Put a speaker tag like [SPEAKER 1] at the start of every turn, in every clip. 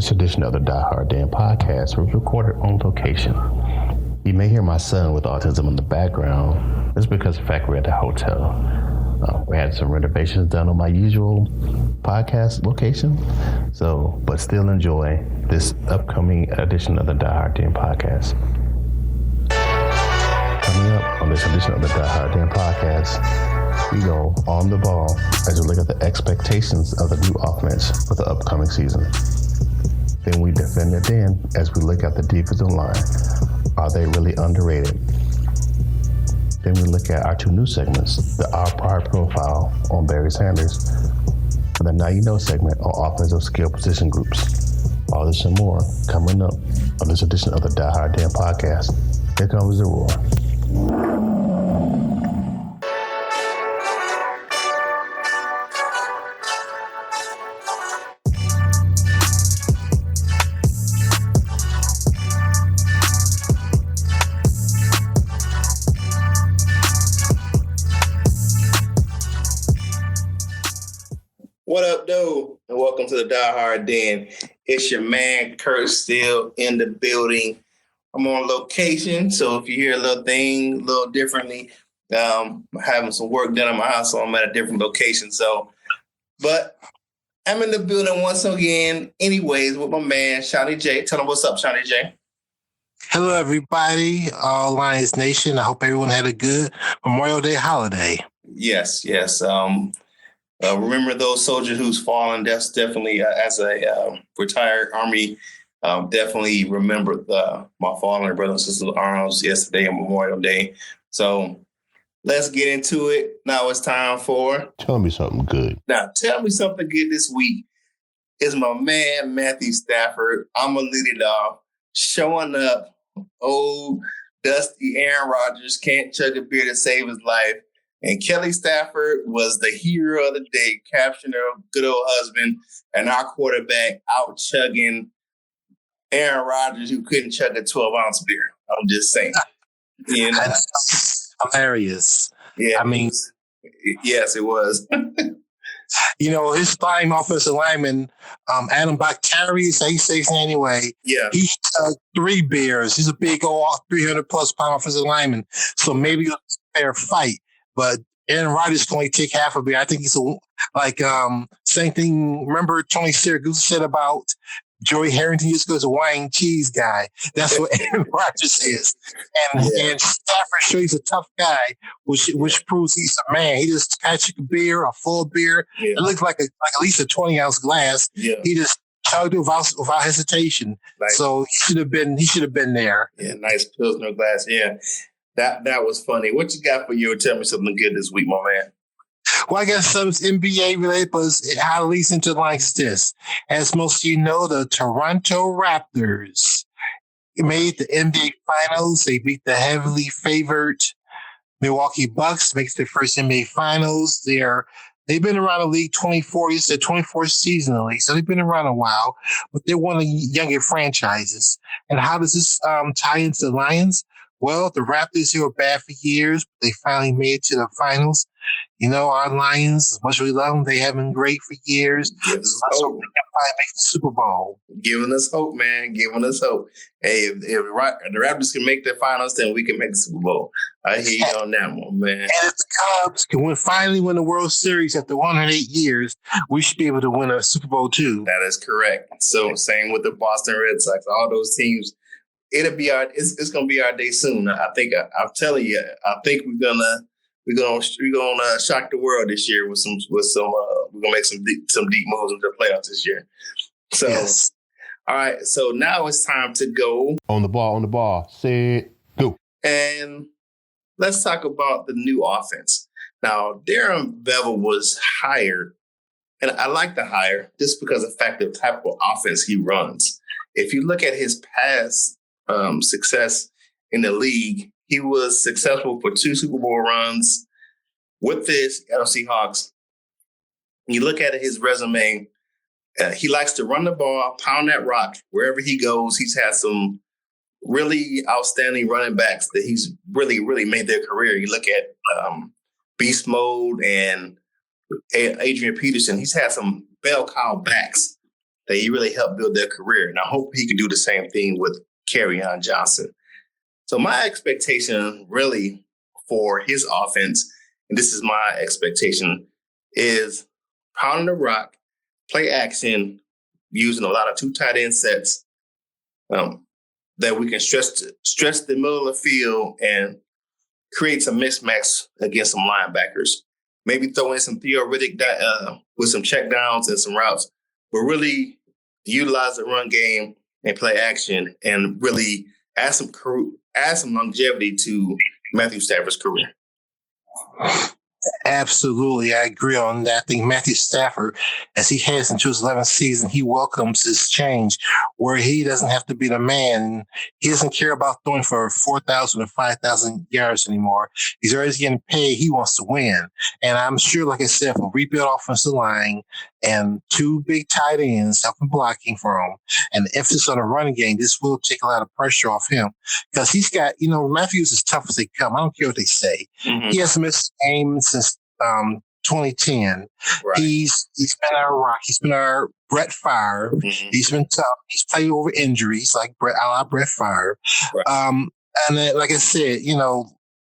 [SPEAKER 1] This edition of the Die Hard Dan podcast was recorded on location. You may hear my son with autism in the background. It's because of the fact we're at the hotel. We had some renovations done on my usual podcast location, but still enjoy this upcoming edition of the Die Hard Dan podcast. Coming up on this edition of the Die Hard Dan podcast, we go on the ball as we look at the expectations of the new offense for the upcoming season. Then we defend it in as we look at the defensive line. Are they really underrated? Then we look at our two new segments, the Our Prior Profile on Barry Sanders, and the Now You Know segment on offensive skill position groups. All this and more coming up on this edition of the Die Hard Dan podcast. Here comes the roar.
[SPEAKER 2] What up, dude? And welcome to the Die Hard Den. It's your man, Kurt, still in the building. I'm on location, so if you hear a little thing a little differently, I'm having some work done at my house, so I'm at a different location. But I'm in the building once again, anyways, with my man, Seany J. Tell him what's up, Seany J.
[SPEAKER 3] Hello, everybody, all Lions Nation. I hope everyone had a good Memorial Day holiday.
[SPEAKER 2] Yes. Remember those soldiers who's fallen. That's definitely, as a retired Army, definitely remember my fallen brothers and sisters in arms yesterday on Memorial Day. So let's get into it. Now it's time for...
[SPEAKER 1] Tell me something good.
[SPEAKER 2] Now, tell me something good this week is my man, Matthew Stafford. I'm going to lead it off. Showing up, old, dusty Aaron Rodgers can't chug a beer to save his life. And Kelly Stafford was the hero of the day, capturing her good old husband and our quarterback out chugging Aaron Rodgers, who couldn't chug a 12-ounce beer. I'm just saying. You know?
[SPEAKER 3] That's hilarious.
[SPEAKER 2] Yeah,
[SPEAKER 3] I mean,
[SPEAKER 2] yes, it was.
[SPEAKER 3] His fine offensive lineman, Adam Bakhtiari, he says anyway.
[SPEAKER 2] Yeah.
[SPEAKER 3] He chugged 3 beers. He's a big old 300-plus pound offensive lineman. So maybe it was a fair fight. But Aaron Rodgers can only take half a beer. I think he's same thing. Remember Tony Siragusa said about Joey Harrington used to go as a wine cheese guy. That's what Aaron Rodgers is. And Stafford sure he's a tough guy, which proves he's a man. He just catch a beer, a full beer. Yeah. It looks like at least a 20-ounce glass. Yeah. He just chugged it without hesitation. Nice. So he should have been there.
[SPEAKER 2] Yeah, nice Pilsner glass. Yeah. That was funny. What you got for you? Tell me something good this week, my man.
[SPEAKER 3] Well, I guess some NBA related, but it leads into like this. As most of you know, the Toronto Raptors made the NBA Finals. They beat the heavily favored Milwaukee Bucks to make their first NBA Finals. They've been around the league 24. It's their 24th season in the league, so they've been around a while. But they're one of the younger franchises. And how does this tie into the Lions? Well, the Raptors, who were bad for years, but they finally made it to the finals. Our Lions, as much as we love them, they have been great for years. Let's hope they can finally make the Super Bowl.
[SPEAKER 2] Giving us hope, man. Giving us hope. Hey, if the Raptors can make the finals, then we can make the Super Bowl. I hear you on that one, man.
[SPEAKER 3] And if the Cubs can finally win the World Series after 108 years, we should be able to win a Super Bowl too.
[SPEAKER 2] That is correct. So same with the Boston Red Sox. All those teams. It's gonna be our day soon. I'm telling you. I think we're gonna shock the world this year with some. We're gonna make some deep moves into the playoffs this year. So, yes. All right. So now it's time to go
[SPEAKER 1] on the ball. Set, go.
[SPEAKER 2] And let's talk about the new offense. Now, Darren Bevel was hired, and I like the hire just because of the fact of the type of offense he runs. If you look at his past success in the league, he was successful for 2 Super Bowl runs with this Seahawks. You look at his resume, he likes to run the ball, pound that rock wherever he goes. He's had some really outstanding running backs that he's really, really made their career. You look at Beast Mode and Adrian Peterson. He's had some bell cow backs that he really helped build their career. And I hope he can do the same thing with Kerryon Johnson. So my expectation really for his offense, and this is my expectation, is pounding the rock, play action, using a lot of 2 tight end sets that we can stress the middle of the field and create some mismatch against some linebackers. Maybe throw in some theoretic with some check downs and some routes, but really utilize the run game and play action and really add some longevity to Matthew Stafford's career.
[SPEAKER 3] Absolutely. I agree on that. I think Matthew Stafford, as he heads into his 11th season, he welcomes this change where he doesn't have to be the man. He doesn't care about throwing for 4,000 or 5,000 yards anymore. He's already getting paid. He wants to win. And I'm sure, like I said, for rebuild offensive line and 2 big tight ends helping blocking for him and the emphasis on the running game, this will take a lot of pressure off him because he's got, Matthews as tough as they come. I don't care what they say. Mm-hmm. He has missed games since 2010. Right. He's been our rock. He's been our Brett Favre. Mm-hmm. He's been tough. He's played over injuries like a la Brett Favre. Right. And then, like I said,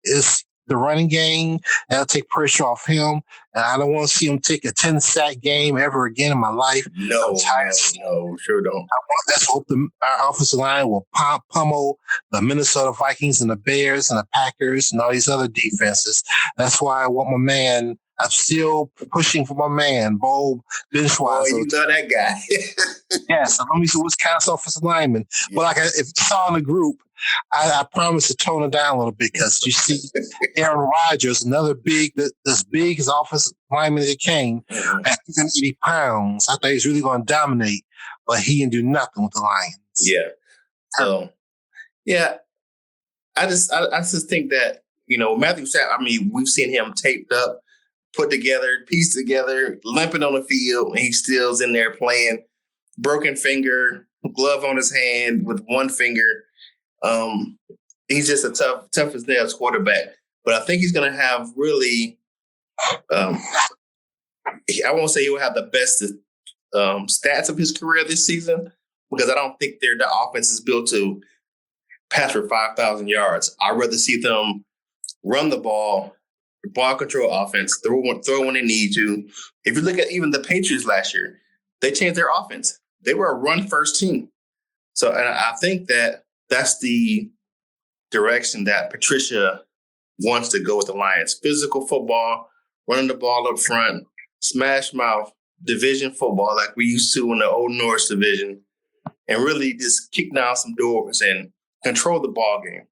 [SPEAKER 3] it's the running game that'll take pressure off him. And I don't want to see him take a 10-sack game ever again in my life.
[SPEAKER 2] No, sure don't.
[SPEAKER 3] Let's hope our offensive line will pummel the Minnesota Vikings and the Bears and the Packers and all these other defenses. That's why I want my man. I'm still pushing for my man, Bo Benschweiser.
[SPEAKER 2] Oh, you know that guy.
[SPEAKER 3] Yes, I'm a Wisconsin offensive lineman. Yeah. But if you saw in the group, I promise to tone it down a little bit because you see Aaron Rodgers, another as big as offensive lineman that came at 280 pounds. I thought he was really going to dominate, but he didn't do nothing with the Lions.
[SPEAKER 2] Yeah. So, yeah, I just think that, Matthew Stafford, we've seen him taped up, put together, pieced together, limping on the field, and he still's in there playing. Broken finger, glove on his hand with one finger. He's just a tough as nails quarterback. But I think he's going to have really, I won't say he will have the best stats of his career this season because I don't think the offense is built to pass for 5,000 yards. I'd rather see them run the ball control offense, throw when they need to. If you look at even the Patriots last year, they changed their offense. They were a run-first team. So and I think that's the direction that Patricia wants to go with the Lions. Physical football, running the ball up front, smash mouth, division football like we used to in the Old Norse division, and really just kick down some doors and control the ball game.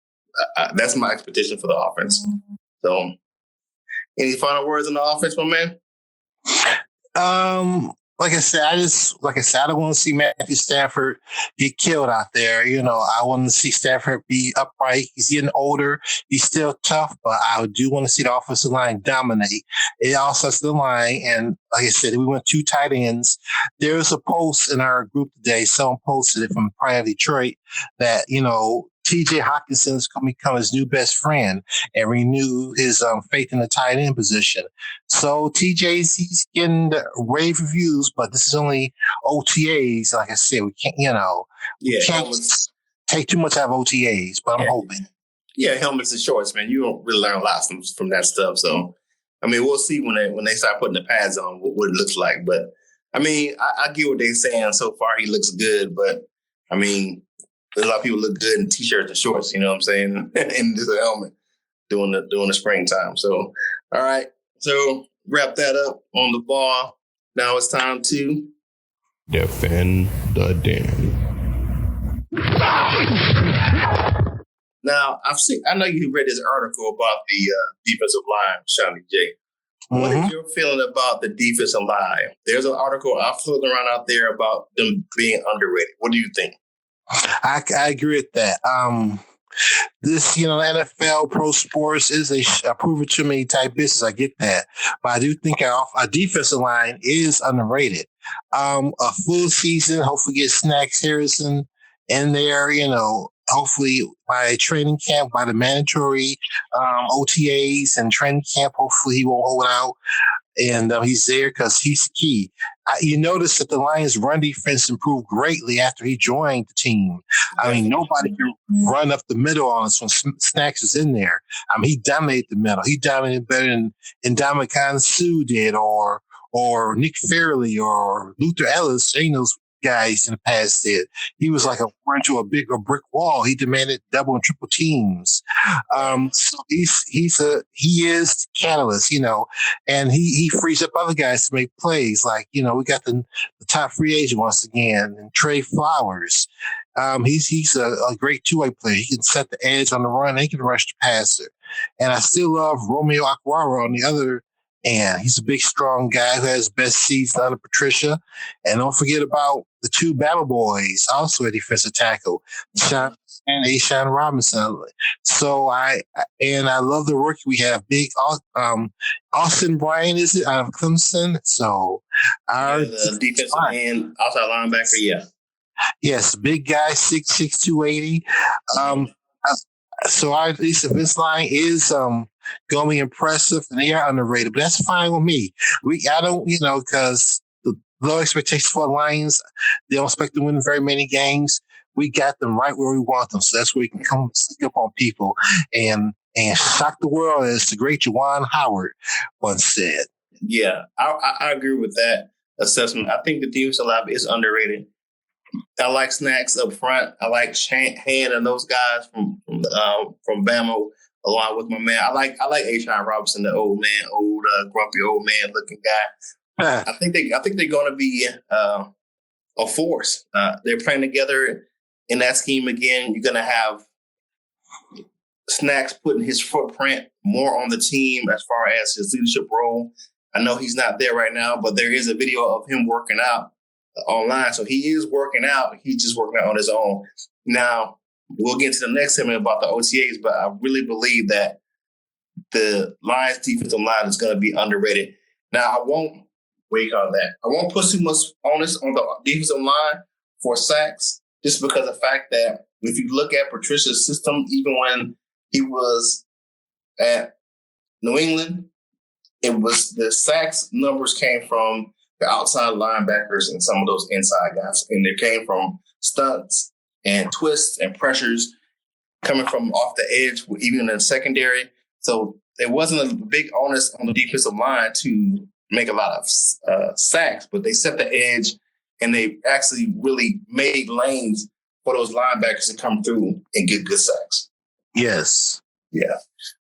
[SPEAKER 2] That's my expectation for the offense. So any final words on the offense, my man?
[SPEAKER 3] Like I said, I don't want to see Matthew Stafford get killed out there. I want to see Stafford be upright. He's getting older. He's still tough, but I do want to see the offensive line dominate. It all starts the line. And like I said, we went 2 tight ends. There was a post in our group today. Someone posted it from Pride Detroit that, TJ Hawkinson is going to become his new best friend and renew his faith in the tight end position. So he's getting the rave reviews, but this is only OTAs. Like I said, we can't, we can't take too much out of OTAs, but I'm hoping.
[SPEAKER 2] Yeah, helmets and shorts, man. You don't really learn a lot from that stuff. So, we'll see when they start putting the pads on what it looks like. But, I get what they're saying. So far, he looks good, but, a lot of people look good in T-shirts and shorts, you know what I'm saying? And just a helmet during the springtime. So, all right. So, wrap that up on the ball. Now it's time to
[SPEAKER 1] defend the den.
[SPEAKER 2] Now, I know you read this article about the defensive line, Seany J. What is your feeling about the defensive line? There's an article floating around out there about them being underrated. What do you think?
[SPEAKER 3] I agree with that. This, NFL, pro sports is a prove it to me type business. I get that. But I do think our defensive line is underrated. A full season, hopefully get Snacks Harrison in there, hopefully by training camp, by the mandatory OTAs and training camp, hopefully he won't hold out. And he's there because he's key. You notice that the Lions' run defense improved greatly after he joined the team. I mean, nobody can run up the middle on us when Snacks is in there. He dominated the middle. He dominated better than Ndamukong Suh did, or Nick Fairley, or Luther Ellis. Ain't those guys in the past did. He was like run to a brick wall. He demanded double and triple teams. So he is catalyst, and he frees up other guys to make plays. Like, we got the top free agent once again, and Trey Flowers. He's a great two-way player. He can set the edge on the run, and he can rush the passer. And I still love Romeo Okwara on the other end. He's a big, strong guy who has best season under Patricia. And don't forget about the two Bama boys, also a defensive tackle, Sean and Ashawn Robinson. So I love the rookie we have. Big Austin Bryan, is it, out of Clemson? So our
[SPEAKER 2] the defensive end, outside linebacker, yeah.
[SPEAKER 3] Yes, big guy, 6'6", 280. So our defensive line is going to be impressive, and they are underrated, but that's fine with me. I don't, because the low expectations for the Lions, they don't expect to win very many games. We got them right where we want them, so that's where we can come sneak up on people and shock the world, as the great Juwan Howard once said.
[SPEAKER 2] Yeah, I agree with that assessment. I think the defensive line is underrated. I like Snacks up front. I like Han and those guys from Bama, along with my man. I like Ashawn Robinson, the old grumpy old man looking guy. I think they're going to be a force. They're playing together in that scheme again. You're going to have Snacks putting his footprint more on the team as far as his leadership role. I know he's not there right now, but there is a video of him working out online. So he is working out. He's just working out on his own. Now, we'll get to the next segment about the OTAs, but I really believe that the Lions defensive line is going to be underrated. Now, I won't put too much onus on the defensive line for sacks, just because of the fact that if you look at Patricia's system, even when he was at New England, it was the sacks numbers came from the outside linebackers and some of those inside guys. And they came from stunts and twists and pressures coming from off the edge, even in the secondary. So there wasn't a big onus on the defensive line to make a lot of sacks, but they set the edge and they actually really made lanes for those linebackers to come through and get good sacks.
[SPEAKER 3] Yes.
[SPEAKER 2] Yeah.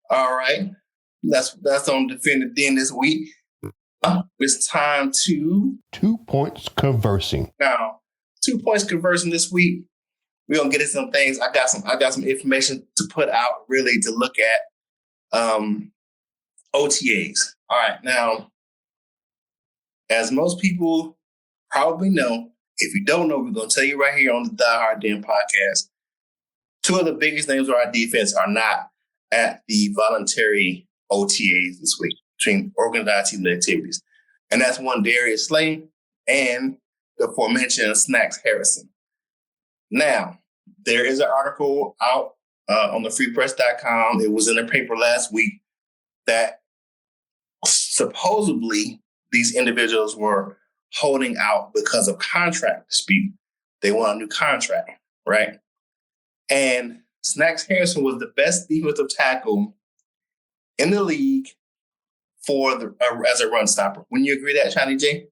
[SPEAKER 2] All right. That's on Defend the Den this week. It's time to
[SPEAKER 1] 2 points conversing.
[SPEAKER 2] Now, 2 points conversing this week. We're gonna get into some things. I got some information to put out, really, to look at OTAs. All right. Now, as most people probably know, if you don't know, we're gonna tell you right here on the Die Hard Den podcast. Two of the biggest names of our defense are not at the voluntary OTAs this week, between organized team activities. And that's one, Darius Slay and the aforementioned Snacks Harrison. Now, there is an article out on the freepress.com. It was in the paper last week that supposedly these individuals were holding out because of contract dispute. They want a new contract, right? And Snacks Harrison was the best defensive tackle in the league as a run stopper. Wouldn't you agree that, Seany J?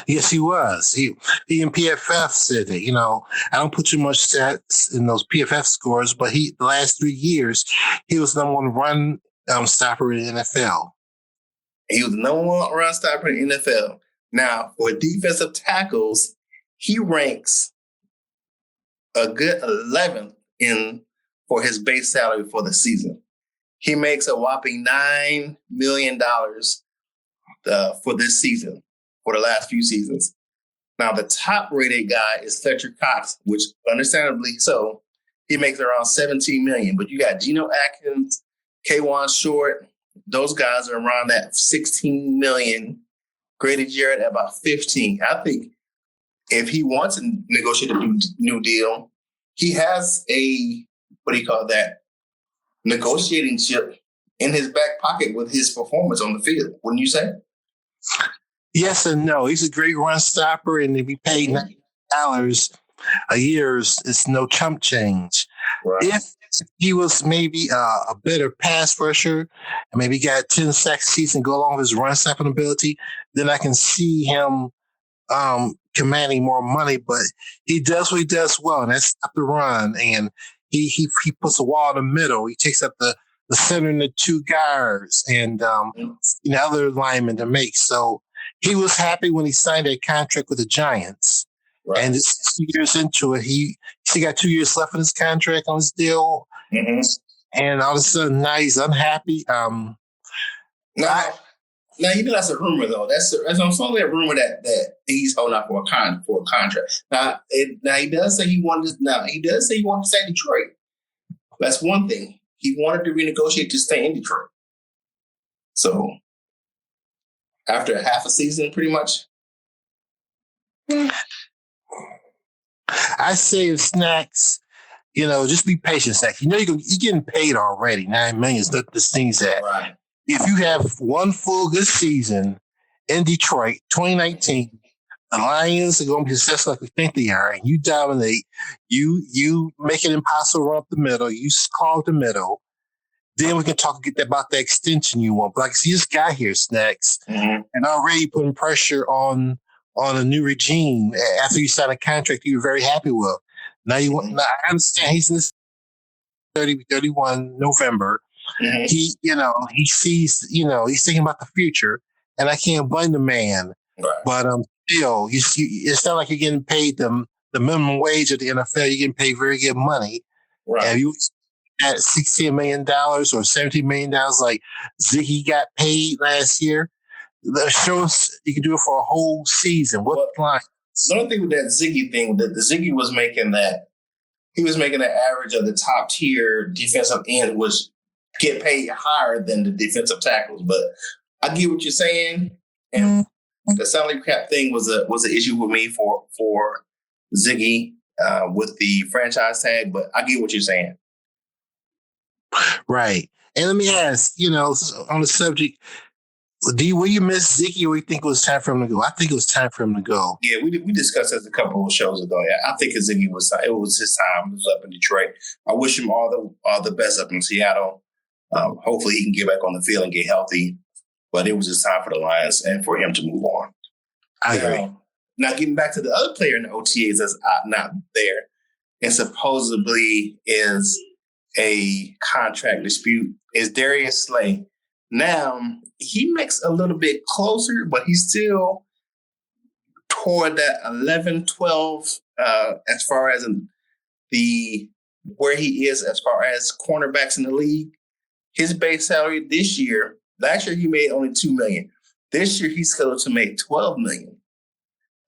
[SPEAKER 3] Yes, he was. He in PFF said that, I don't put too much stats in those PFF scores, but the last 3 years, he was the number one run stopper in the NFL.
[SPEAKER 2] He was the number one run stopper in the NFL. Now, for defensive tackles, he ranks a good 11th for his base salary for the season. He makes a whopping $9 million for this season, for the last few seasons. Now, the top-rated guy is Fletcher Cox, which understandably so, he makes around $17 million. But you got Geno Atkins, K'Wan Short, those guys are around that $16 million. Grady Jarrett at about $15. I think if he wants to negotiate a new deal, he has a, negotiating chip in his back pocket with his performance on the field. Wouldn't you say?
[SPEAKER 3] Yes and no. He's a great run stopper, and if he paid $90 a year, it's no chump change.
[SPEAKER 2] Right.
[SPEAKER 3] If he was maybe a better pass rusher and maybe got 10 sacks a season, go along with his run stopping ability, then I can see him commanding more money. But he does what he does well, and that's stop the run. And he puts a wall in the middle. He takes up the center and the two guards and other linemen to make. So he was happy when he signed that contract with the Giants.
[SPEAKER 2] Right.
[SPEAKER 3] And it's 2 years into it. He still got 2 years left in his contract on his deal.
[SPEAKER 2] Mm-hmm.
[SPEAKER 3] And all of a sudden now he's unhappy.
[SPEAKER 2] Now that's a rumor though. That's only a rumor that he's holding out for a contract. Now he does say he wanted to stay in Detroit. That's one thing. He wanted to renegotiate to stay in Detroit. So after a half a season, pretty much.
[SPEAKER 3] I say if Snacks, just be patient, Snacks. You're getting paid already. $9 million is not the things that.
[SPEAKER 2] Right.
[SPEAKER 3] If you have one full good season in Detroit, 2019, the Lions are going to be successful like we think they are, and you dominate, you make it impossible to run up the middle, you clog the middle, then we can talk about the extension you want. But like, see, this guy here, Snacks, and already putting pressure on a new regime after you sign a contract you were very happy with. Now now I understand he's in this 31 November. Mm-hmm. He sees, he's thinking about the future, and I can't blame the man.
[SPEAKER 2] Right.
[SPEAKER 3] But still, it's not like you're getting paid the minimum wage of the NFL. You're getting paid very good money.
[SPEAKER 2] Right.
[SPEAKER 3] And you at $16 million or $17 million like Ziggy got paid last year, that shows you can do it for a whole season. What line?
[SPEAKER 2] The only thing with that Ziggy thing, that the Ziggy was making that, he was making the average of the top tier defensive end was get paid higher than the defensive tackles. But I get what you're saying. And the salary cap thing was an issue with me for Ziggy with the franchise tag. But I get what you're saying.
[SPEAKER 3] Right. And let me ask, on the subject, will you miss Ziggy, or you think it was time for him to go? I think it was time for him to go.
[SPEAKER 2] Yeah, we discussed this a couple of shows ago. Yeah, I think Ziggy it was his time. He was up in Detroit. I wish him all the best up in Seattle. Hopefully he can get back on the field and get healthy. But it was just time for the Lions and for him to move on.
[SPEAKER 3] I agree.
[SPEAKER 2] Now getting back to the other player in the OTAs that's not there, and supposedly is a contract dispute, is Darius Slay. Now, he makes a little bit closer, but he's still toward that 11, 12 as far as where he is as far as cornerbacks in the league. His base salary this year, last year he made only $2 million. This year he's scheduled to make $12 million.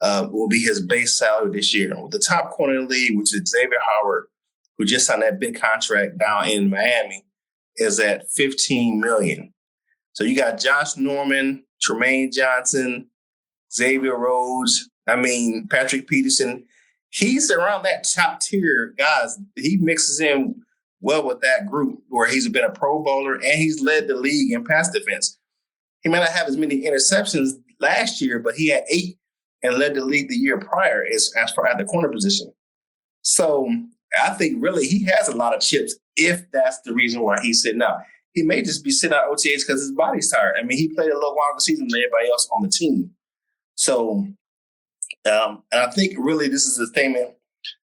[SPEAKER 2] Will be his base salary this year. With the top corner in the league, which is Xavier Howard, who just signed that big contract down in Miami, is at $15 million. So you got Josh Norman, Tremaine Johnson, Xavier Rhodes, Patrick Peterson. He's around that top tier guys. He mixes in well with that group where he's been a Pro Bowler and he's led the league in pass defense. He may not have as many interceptions last year, but he had 8 and led the league the year prior as far as the corner position. So I think really he has a lot of chips if that's the reason why he's sitting out. He may just be sitting out OTAs because his body's tired. He played a little longer season than everybody else on the team. So, and I think really this is a statement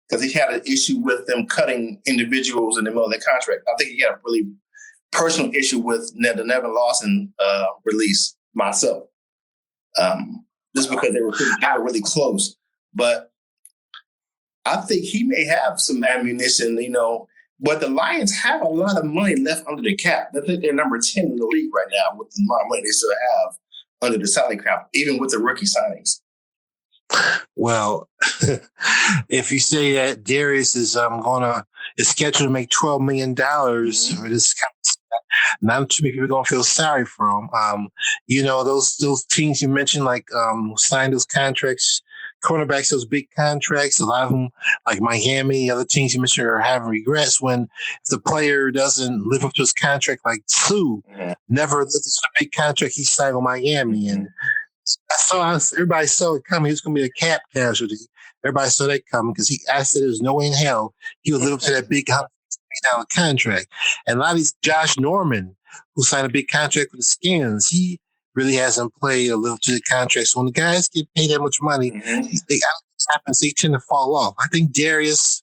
[SPEAKER 2] because he had an issue with them cutting individuals in the middle of their contract. I think he had a really personal issue with the Nevin Lawson release myself. Just because they were really close. But I think he may have some ammunition, but the Lions have a lot of money left under the cap. I think they're number 10 in the league right now with the amount of money they still have under the salary cap, even with the rookie signings.
[SPEAKER 3] Well, if you say that Darius is scheduled to make $12 million for this kind of stuff, not too many people are going to feel sorry for him. Those teams you mentioned, like signed those contracts, cornerbacks, those big contracts, a lot of them, like Miami, other teams you mentioned, are having regrets when if the player doesn't live up to his contract, like Sue never lived up to the big contract he signed with Miami. And Everybody saw it coming. He was going to be a cap casualty. Everybody saw that coming because I said there's no way in hell he would live up to that big $100 contract. And a lot of these, Josh Norman, who signed a big contract with the Skins, he really hasn't played a little to the contract. So when the guys get paid that much money, they tend to fall off. I think Darius,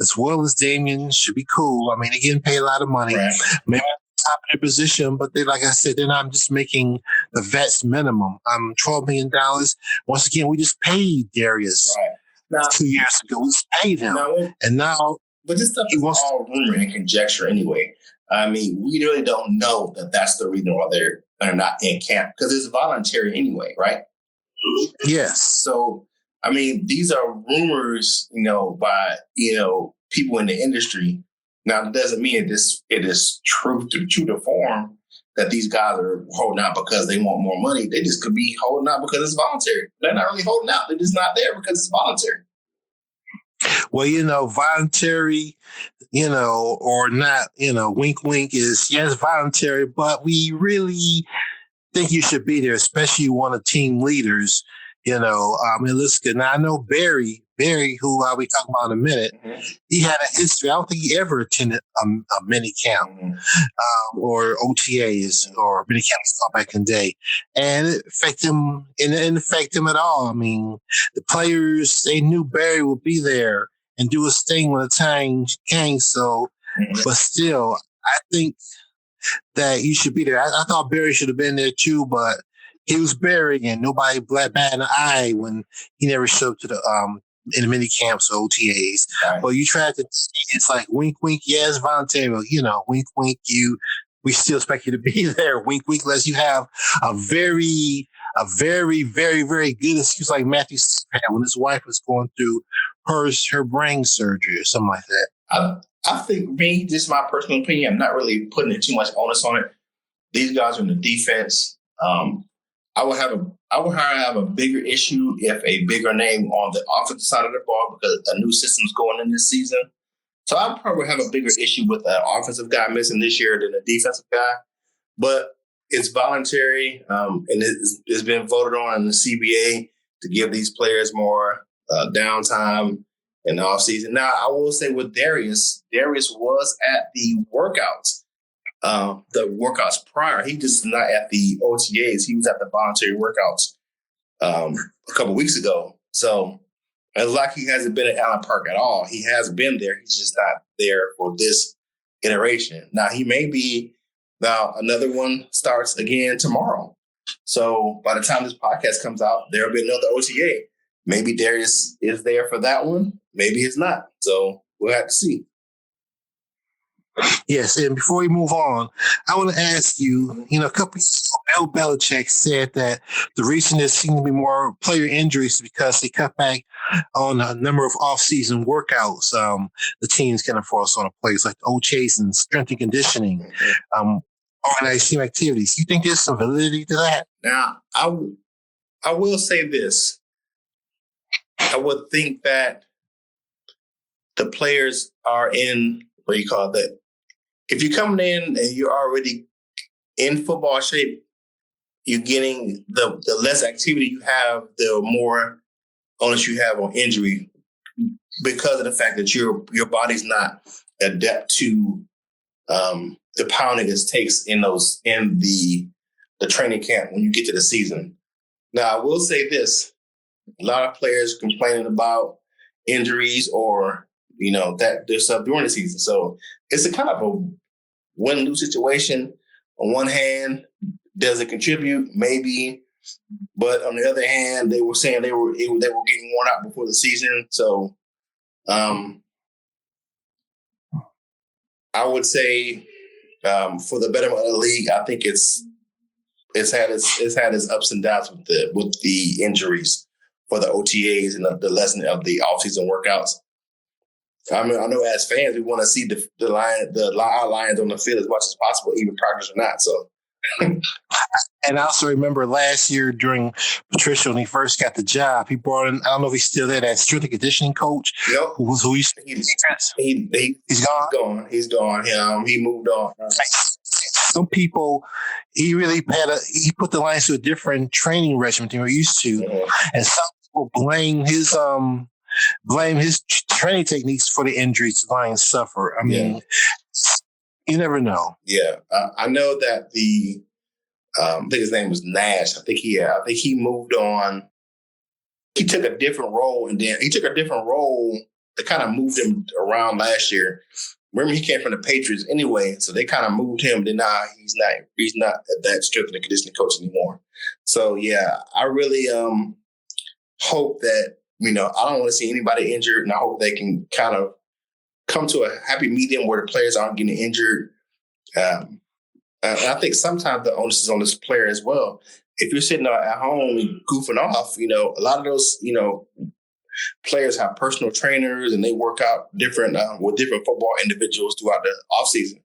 [SPEAKER 3] as well as Damian, should be cool. I mean, they're getting paid a lot of money.
[SPEAKER 2] Right.
[SPEAKER 3] Maybe top of their position, but they, like I said, they're not just making the vets minimum. $12 million. Once again, we just paid Darius
[SPEAKER 2] Now,
[SPEAKER 3] 2 years ago. We just paid him.
[SPEAKER 2] But this stuff is all rumor and conjecture anyway. I mean, we really don't know that that's the reason why they're not in camp, because it's voluntary anyway, right?
[SPEAKER 3] Yes.
[SPEAKER 2] So, I mean, these are rumors, by, people in the industry. Now, it doesn't mean it is true to form that these guys are holding out because they want more money. They just could be holding out because it's voluntary. They're not really holding out. They're just not there because it's voluntary.
[SPEAKER 3] Well, voluntary, or not, wink, wink is, yes, voluntary, but we really think you should be there, especially one of the team leaders, and listen, now I know Barry, who I'll be talking about in a minute, he had a history. I don't think he ever attended a mini camp or OTAs or mini camps back in the day, and it affected him. It didn't affect him at all. I mean, the players, they knew Barry would be there and do his thing when the time came. So, but still, I think that you should be there. I thought Barry should have been there too, but he was Barry, and nobody bat an eye when he never showed up to the in the mini camps or OTAs. Right. But you tried to, it's like wink, wink, yes, voluntary. Wink, wink, we still expect you to be there. Wink, wink, unless you have a very, very, very good excuse, like Matthew had when his wife was going through her brain surgery or something like that.
[SPEAKER 2] I think just my personal opinion, I'm not really putting too much onus on it. These guys are in the defense. I would have a bigger issue if a bigger name on the offensive side of the ball, because a new system's going in this season. So I probably have a bigger issue with an offensive guy missing this year than a defensive guy. But it's voluntary, and it's been voted on in the CBA to give these players more downtime in the offseason. Now, I will say with Darius was at the workouts. The workouts prior, he just not at the OTAs. He was at the voluntary workouts a couple weeks ago. So it's like he hasn't been at Allen Park at all. He has been there. He's just not there for this iteration. Now he may be. Now another one starts again tomorrow. So by the time this podcast comes out, there'll be another OTA. Maybe Darius is there for that one. Maybe it's not. So we'll have to see.
[SPEAKER 3] Yes, and before we move on, I want to ask you, a couple of Bill Belichick said that the reason there seemed to be more player injuries is because they cut back on a number of off-season workouts the teams can enforce on the players, like OTAs and strength and conditioning, organized team activities. You think there's some validity to that?
[SPEAKER 2] Now, I will say this. I would think that the players are in, if you're coming in and you're already in football shape, you're getting the less activity you have, the more onus you have on injury, because of the fact that your body's not adept to the pounding it takes in the training camp when you get to the season. Now, I will say this: a lot of players complaining about injuries or that there's stuff during the season. So it's a kind of a win-lose situation. On one hand, does it contribute? Maybe. But on the other hand, they were saying they were getting worn out before the season. So I would say for the betterment of the league, I think it's had its ups and downs with the injuries for the OTAs and the lesson of the offseason workouts. I mean, I know as fans, we want to see our Lions on the field as much as possible, even practice or not. So,
[SPEAKER 3] and I also remember last year during Patricia, when he first got the job, he brought in, I don't know if he's still there, that strength and conditioning coach.
[SPEAKER 2] Yep.
[SPEAKER 3] Who he's gone.
[SPEAKER 2] He's gone. He moved on.
[SPEAKER 3] some people, he really he put the Lions to a different training regimen than we're used to, and some people blame his training techniques for the injuries the Lions suffer. I mean, you never know.
[SPEAKER 2] Yeah, I know that I think his name was Nash. I think he moved on. He took a different role, and then he took a different role that kind of moved him around last year. Remember, he came from the Patriots anyway, so they kind of moved him. Then now he's not that strength and conditioning coach anymore. So yeah, I really hope that, I don't want to see anybody injured, and I hope they can kind of come to a happy medium where the players aren't getting injured. And I think sometimes the onus is on this player as well. If you're sitting at home goofing off, a lot of those, players have personal trainers and they work out different with different football individuals throughout the offseason.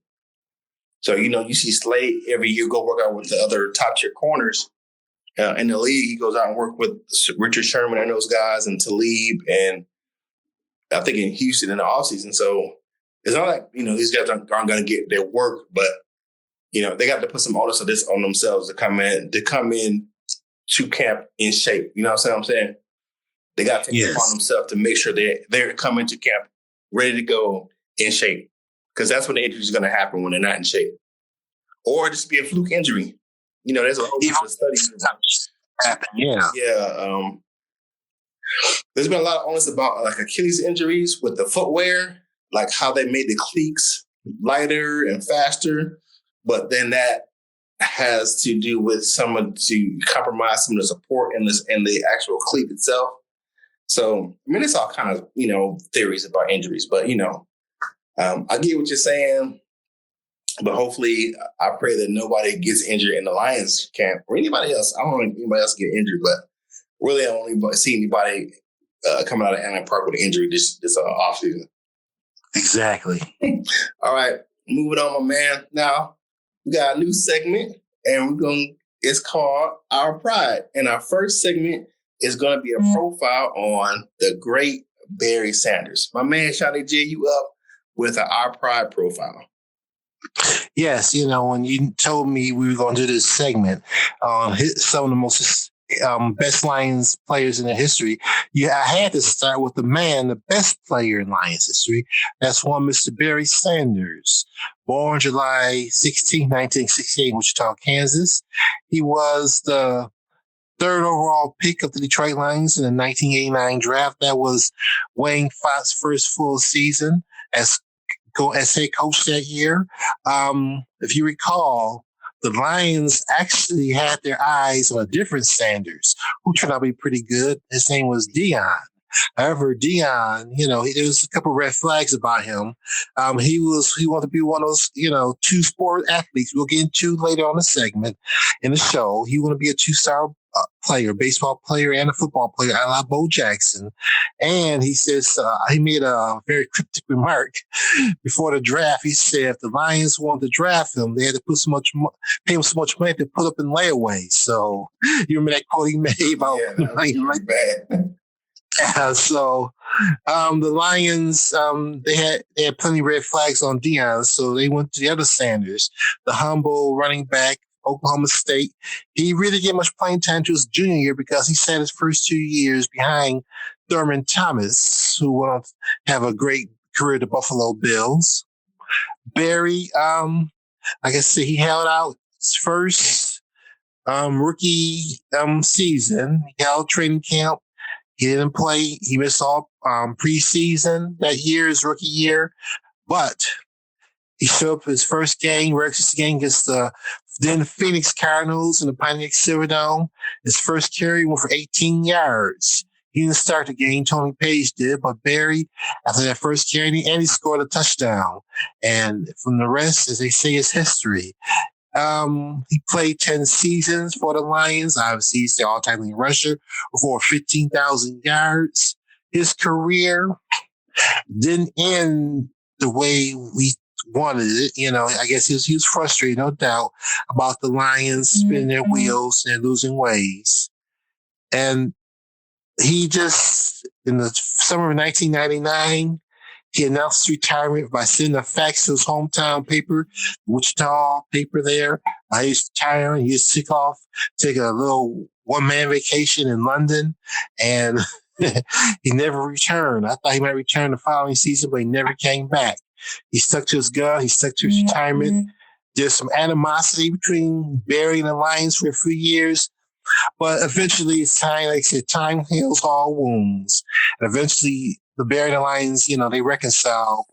[SPEAKER 2] So, you see Slade every year go work out with the other top tier corners in the league. He goes out and work with Richard Sherman and those guys and Talib and I think in Houston in the offseason. So it's not like, these guys aren't going to get their work, but they got to put some onus of this on themselves to come in to camp in shape. You know what I'm saying? They got to take it upon themselves to make sure they're coming to camp ready to go in shape. Because that's when the injury is going to happen, when they're not in shape. Or just be a fluke injury. There's a whole bunch of studies
[SPEAKER 3] happen. Yeah.
[SPEAKER 2] Yeah. There's been a lot of onus about like Achilles injuries with the footwear, like how they made the cleats lighter and faster. But then that has to do with to compromise some of the support in the actual cleat itself. So, it's all kind of, theories about injuries, but, I get what you're saying, but hopefully I pray that nobody gets injured in the Lions camp or anybody else. I don't want anybody else to get injured, but really I don't see anybody coming out of Allen Park with an injury this offseason.
[SPEAKER 3] Exactly.
[SPEAKER 2] All right, moving on, my man. Now, we got a new segment, and it's called Our Pride. And our first segment is going to be a profile on the great Barry Sanders. My man, Seany J, you up with an Our Pride profile.
[SPEAKER 3] Yes, when you told me we were going to do this segment, some of the most best Lions players in the history, I had to start with the best player in Lions history. That's one Mr. Barry Sanders, born July 16, 1968 in Wichita, Kansas. He was the third overall pick of the Detroit Lions in the 1989 draft. That was Wayne Fox's first full season as head coach that year. If you recall, the Lions actually had their eyes on a different Sanders, who turned out to be pretty good. His name was Dion. However, Dion, there was a couple of red flags about him. He wanted to be one of those, two sport athletes. We'll get into later on the segment in the show. He wanted to be a two-star player, baseball player and a football player, a la Bo Jackson. And he says, he made a very cryptic remark before the draft. He said if the Lions wanted to draft him, they had to pay him so much money to put up in layaway. So you remember that quote he made about
[SPEAKER 2] bad.
[SPEAKER 3] So the Lions, they had plenty of red flags on Dion, so they went to the other Sanders, the humble running back, Oklahoma State. He really didn't get much playing time to his junior year because he sat his first 2 years behind Thurman Thomas, who went on to have a great career at the Buffalo Bills. Barry, like I said, he held out his first rookie season. He held training camp. He didn't play. He missed all preseason that year, his rookie year. But he showed up for his first game, regular game against the then Phoenix Cardinals in the Pioneer Silverdome. His first carry went for 18 yards. He didn't start the game. Tony Page did. But Barry, after that first carry, he scored a touchdown. And from the rest, as they say, is history. He played 10 seasons for the Lions. Obviously, he's the all-time leading rusher with over 15,000 yards. His career didn't end the way we wanted it. I guess he was frustrated, no doubt, about the Lions spinning their wheels and losing ways. And he just, in the summer of 1999, He announced his retirement by sending a fax to his hometown paper, Wichita paper there. He's retiring. He's sick off, taking a little one-man vacation in London, and he never returned. I thought he might return the following season, but he never came back. He stuck to his gun. He stuck to his retirement. There's some animosity between Barry and the Lions for a few years, but eventually it's time, like I said, time heals all wounds. And eventually the Barry and the Lions, they reconcile.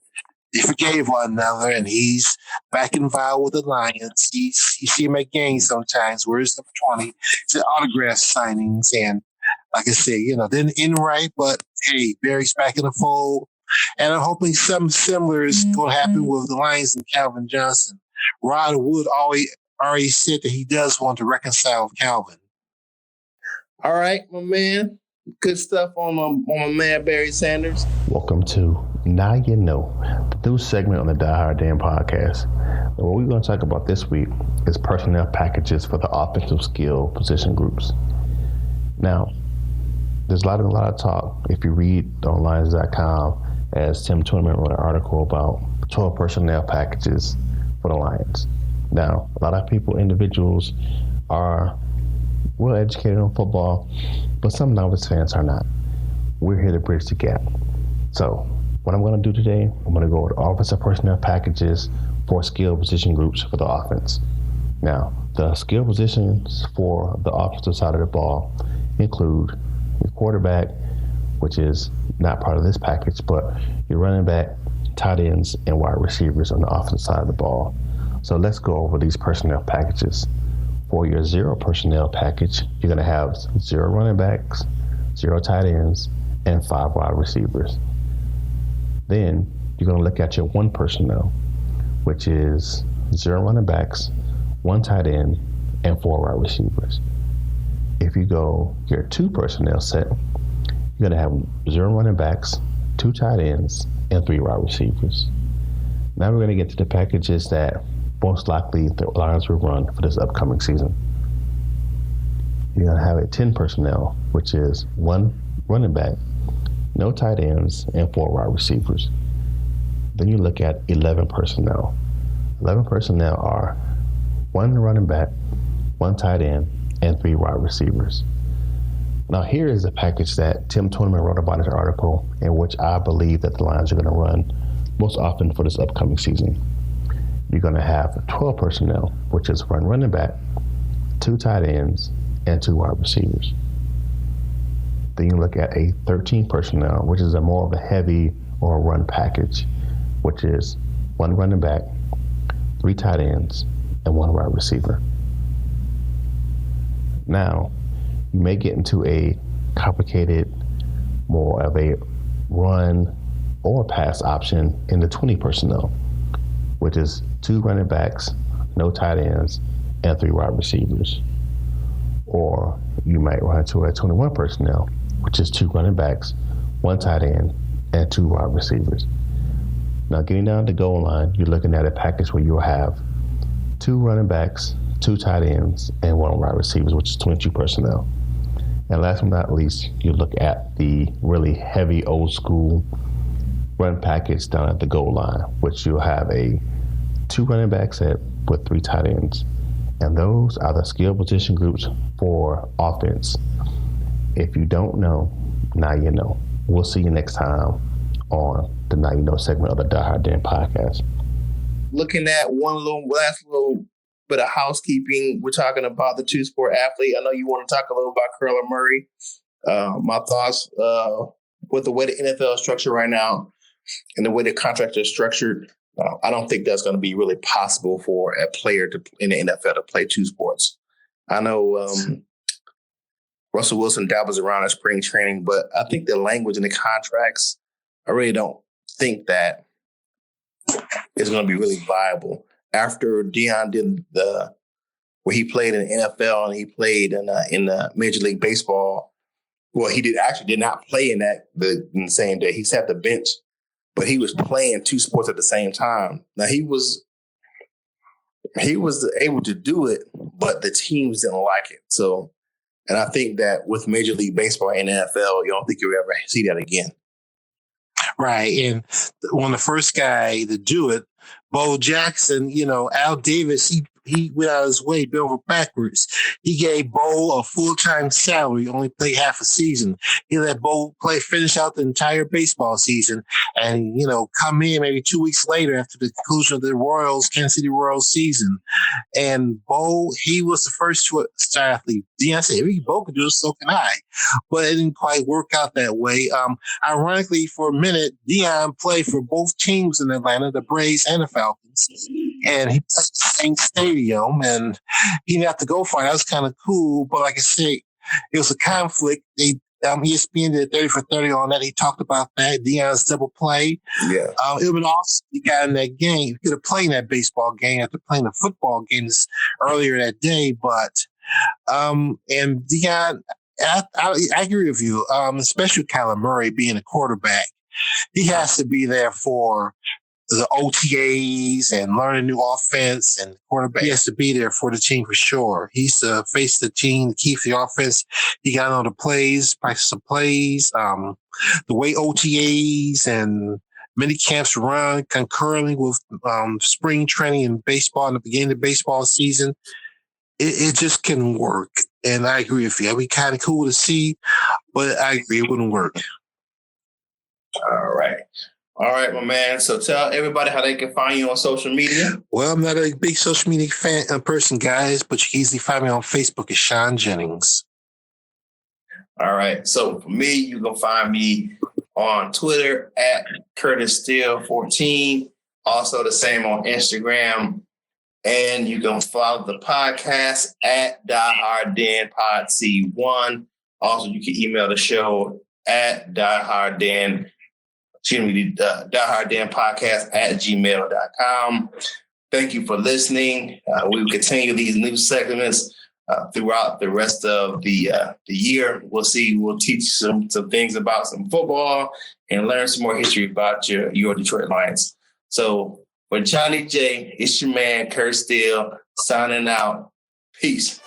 [SPEAKER 3] They forgave one another, and he's back involved with the Lions. You see him at games sometimes. Where's number 20? It's an autograph signings, and like I said, didn't end right, but hey, Barry's back in the fold. And I'm hoping something similar is going to happen with the Lions and Calvin Johnson. Rod Wood already said that he does want to reconcile with Calvin.
[SPEAKER 2] All right, my man. Good stuff on my man Barry Sanders.
[SPEAKER 1] Welcome to Now You Know, the new segment on the Die Hard Dan podcast. And what we're going to talk about this week is personnel packages for the offensive skill position groups. Now, there's a lot of talk. If you read on Lions.com, as Tim Tournament wrote an article about 12 personnel packages for the Lions. Now, a lot of individuals are well educated on football, but some novice fans are not. We're here to bridge the gap. So, what I'm going to do today, I'm going to go over the offensive personnel packages for skill position groups for the offense. Now, the skill positions for the offensive side of the ball include your quarterback, which is not part of this package, but your running back, tight ends, and wide receivers on the offensive side of the ball. So let's go over these personnel packages. For your 0 personnel package, you're going to have 0 running backs, 0 tight ends, and 5 wide receivers. Then you're going to look at your 1 personnel, which is 0 running backs, 1 tight end, and 4 wide receivers. If you go your 2 personnel set, you're going to have 0 running backs, 2 tight ends, and 3 wide receivers. Now we're going to get to the packages that most likely the Lions will run for this upcoming season. You're going to have a 10 personnel, which is 1 running back, no tight ends, and 4 wide receivers. Then you look at 11 personnel. 11 personnel are 1 running back, 1 tight end, and 3 wide receivers. Now here is a package that Tim Tournament wrote about in his article, in which I believe that the Lions are going to run most often for this upcoming season. You're going to have 12 personnel, which is 1 running back, 2 tight ends, and 2 wide receivers. Then you look at a 13 personnel, which is a more of a heavy or run package, which is 1 running back, 3 tight ends, and 1 wide receiver. Now, you may get into a complicated, more of a run or pass option in the 20 personnel, which is 2 running backs, no tight ends, and 3 wide receivers. Or you might run into a 21 personnel, which is 2 running backs, 1 tight end, and 2 wide receivers. Now, getting down to the goal line, you're looking at a package where you'll have 2 running backs, 2 tight ends, and 1 wide receivers, which is 22 personnel. And last but not least, you look at the really heavy old school run package down at the goal line, which you'll have a 2 running back set with 3 tight ends. And those are the skill position groups for offense. If you don't know, now you know. We'll see you next time on the Now You Know segment of the Die Hard Dan podcast.
[SPEAKER 2] Looking at one last little bit of housekeeping, we're talking about the 2-sport athlete. I know you want to talk a little about Kyler Murray. My thoughts with the way the NFL is structured right now and the way the contracts are structured, I don't think that's going to be really possible for a player in the NFL to play 2 sports. I know Russell Wilson dabbles around in spring training, but I think the language in the contracts, I really don't think that it's going to be really viable. After Deion did where he played in the NFL and he played in the Major League Baseball, well, he did not play in the same day. He sat the bench, but he was playing 2 sports at the same time. Now he was able to do it, but the teams didn't like it. So, and I think that with Major League Baseball and NFL, you don't think you'll ever see that again.
[SPEAKER 3] Right. And one of the first guy to do it, Bo Jackson, Al Davis, he went out of his way, bent over backwards. He gave Bo a full-time salary, only played half a season. He let Bo finish out the entire baseball season and, come in maybe 2 weeks later after the conclusion of the Kansas City Royals season. And Bo, he was the first star athlete. Deion said, if Bo could do it, so can I. But it didn't quite work out that way. Ironically, for a minute, Deion played for both teams in Atlanta, the Braves and the Falcons. And he played the same stadium, and he didn't have to go for it. That was kind of cool. But like I say, it was a conflict. ESPN did 30 for 30 on that. He talked about that. Deion's double play.
[SPEAKER 2] Yeah.
[SPEAKER 3] It would have been awesome. He got in that game. He could have played in that baseball game after playing the football games earlier that day. But, and Deion, I agree with you, especially Kyler Murray being a quarterback. He has to be there for the OTAs and learning new offense, and the quarterback, he has to be there for the team for sure. He's the face of the team, keeps the offense. He got on the plays, practice the plays, the way OTAs and mini camps run concurrently with spring training and baseball in the beginning of the baseball season. It just can work. And I agree with you. It'd be kind of cool to see, but I agree it wouldn't work.
[SPEAKER 2] All right, my man. So tell everybody how they can find you on social media.
[SPEAKER 3] Well, I'm not a big social media person, guys, but you can easily find me on Facebook as Sean Jennings.
[SPEAKER 2] All right. So for me, you can find me on Twitter at CurtisSteele14. Also the same on Instagram. And you can follow the podcast at DieHardDanPodC1. Also, you can email the show at DieHardDanPodcast@gmail.com. Thank you for listening. We will continue these new segments throughout the rest of the year. We'll teach some things about some football and learn some more history about your Detroit Lions. So for Johnny J, it's your man, Kurt Steele, signing out. Peace.